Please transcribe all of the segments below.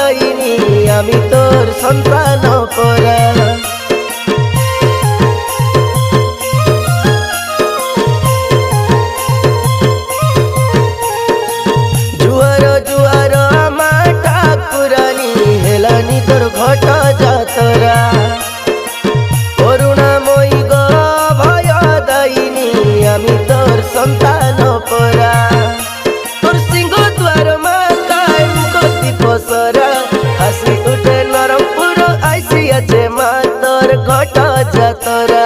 दायिनी आमी तोर सन्तान परा जुआर जुआर आमा ठाकुरानी हेलानी तोर घट जातरा करुणामयी ग भय दायिनी आमी तोर सन्तान परा तोर सिंह द्वार माताय मुखती पसरा हासी उठे नरमपुर आइसी आछे मा तोर घट जातरा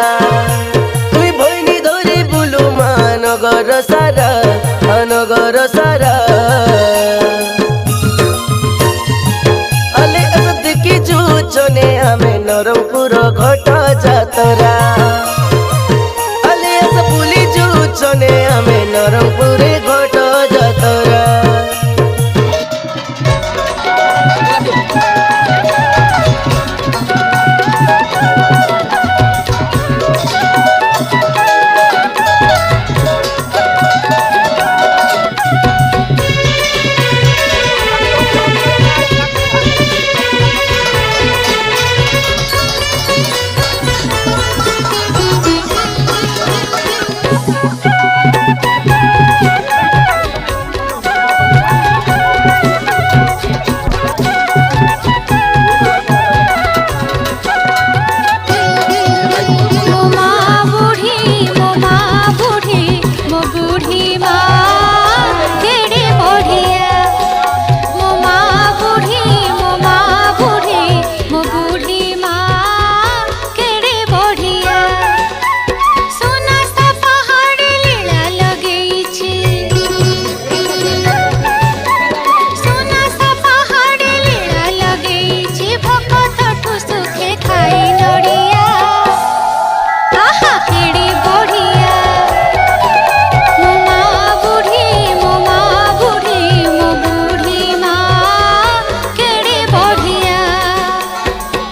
तुई भैनी धरी बुलु मा नगर सारा नगर सारा अले देखी जुचने आमे नरमपुर घट जातरा अले पुली जुचने आमे नरमपुरे घट जातरा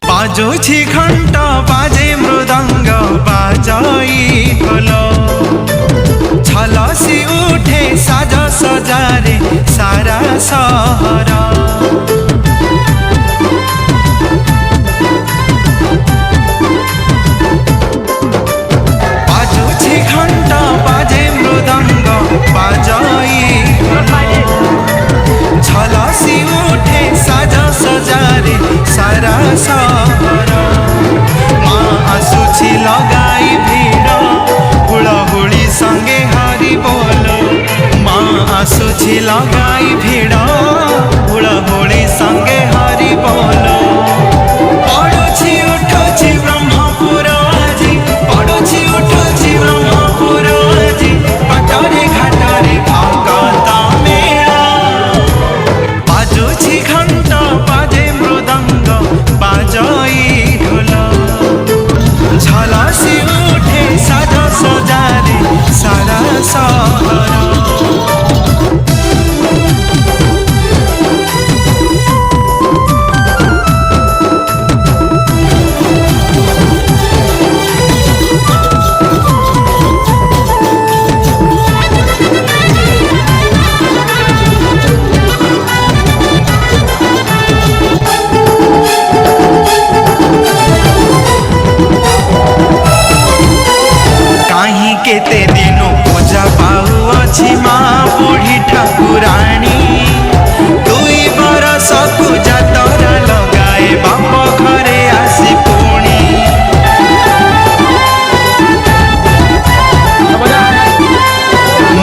बाजोछि घंट बाजे मृदंग बाजाई ढोल छलसी उठे साज सजारे सारा सहर बाजोछि घंट बाजे मृदंग बाजाई छलसी उठे साज सजारे सारा सहर माँ आसुछि लगाई भीड़ हुलहुली संगे हरि बोल माँ आसुछि लगाई भीड़ हुलहुली संगे हरि बोल पड़ुछि उठुछि ब्रह्मपुर आजी पड़ुछि उठुछि ब्रह्मपुर आजी बाटरे घाटरे भगत मेला बाजुछि घंट बाजे मृदंग बाजाई ढोल झलसी उठे साज सजारे सारा सहर केते दिनो पूजा पाऊ अछि माँ बुढ़ी ठाकुराणी दुई बरस पूजा तोरा लगाए बाप घरे आसी पुणी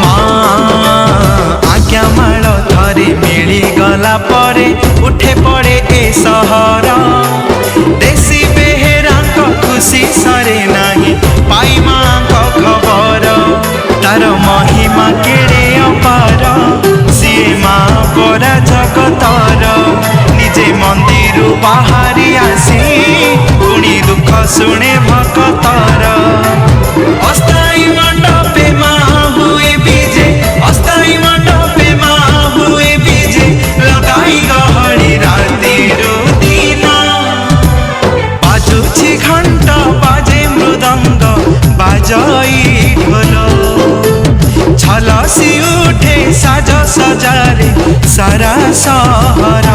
माँ आज्ञा माल थरे मिली गला परे उठे पड़े ए सहर देसी बेहेरा खुशी सरे नहीं पाई माँ खबर तार महिमा केड़े अपार सीए माँ परा जगतर निजे मंदिर बाहरी आसी पुणी दुख शुणे भक्तर अस्थायी मंडपे माँ हुए बीजे अस्थायी मंडपे माँ हुए बीजे लगाई गहड़ी राति दिन बाजुछि घंट बाजे मृदंग बाजाई ढोल छलसी उठे साज सजारे सारा सहर।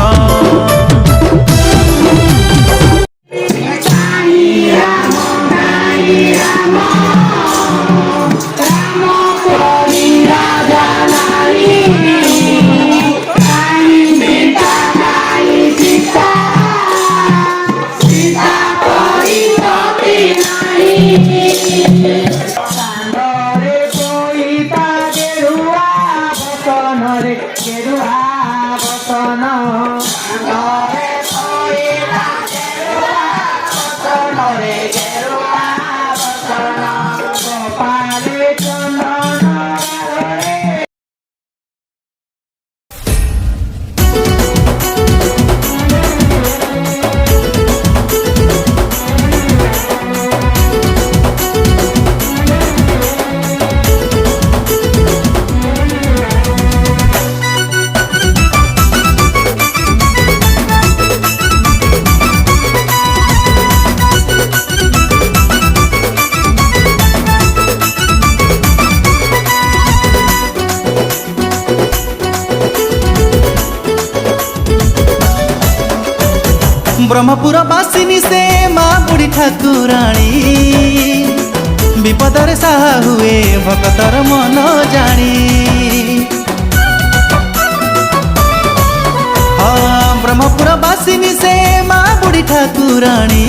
ब्रह्मपुर बासिनी से माँ बुढ़ी ठाकुराणी विपदर साहा हुए भक्तर मन जानी। ब्रह्मपुर बासिनी से माँ बुढ़ी ठाकुराणी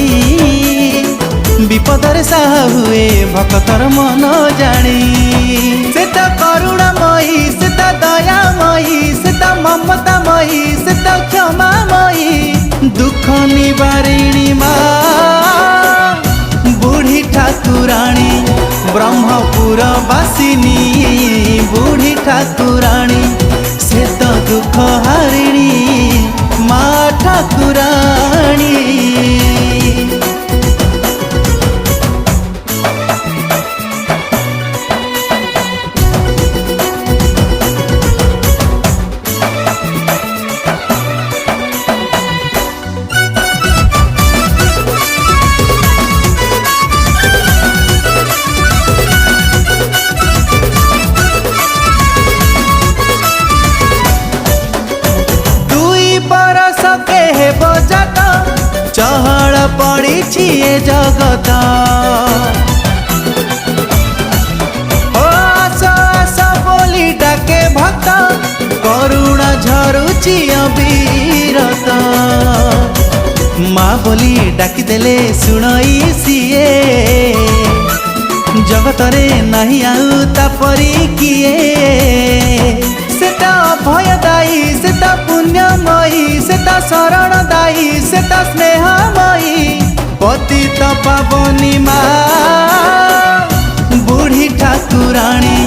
विपदर साहा हुए भक्तर मन जानी। से तो करुणामयी, से तो दयामयी, से तो ममतामयी, से तो क्षमामयी, दुख निवारिणी माँ बुढ़ी ठाकुराणी। ब्रह्मपुर बासिनी बुढ़ी ठाकुराणी से तो दुख हारिणी माँ ठाकुराणी। चहल पड़ी ए जगत आस आस बोली डाके भक्त करुणा झरुची अविरत। माँ बोली डाकी देले शुणई सीए जगतरे नहीं आउ तापरी किए। सेता भयदायी, सेता पुण्यमयी, सेता शरणदायी, सेता स्नेहमयी, पतित पावनी माँ बुढ़ी ठाकुराणी।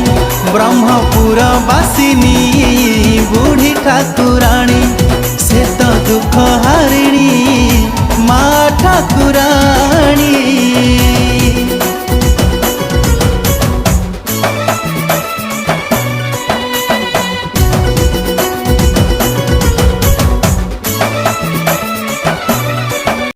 ब्रह्मपुर बासिनी बुढ़ी ठाकुराणी से तो दुख हारिणी माँ ठाकुराणी।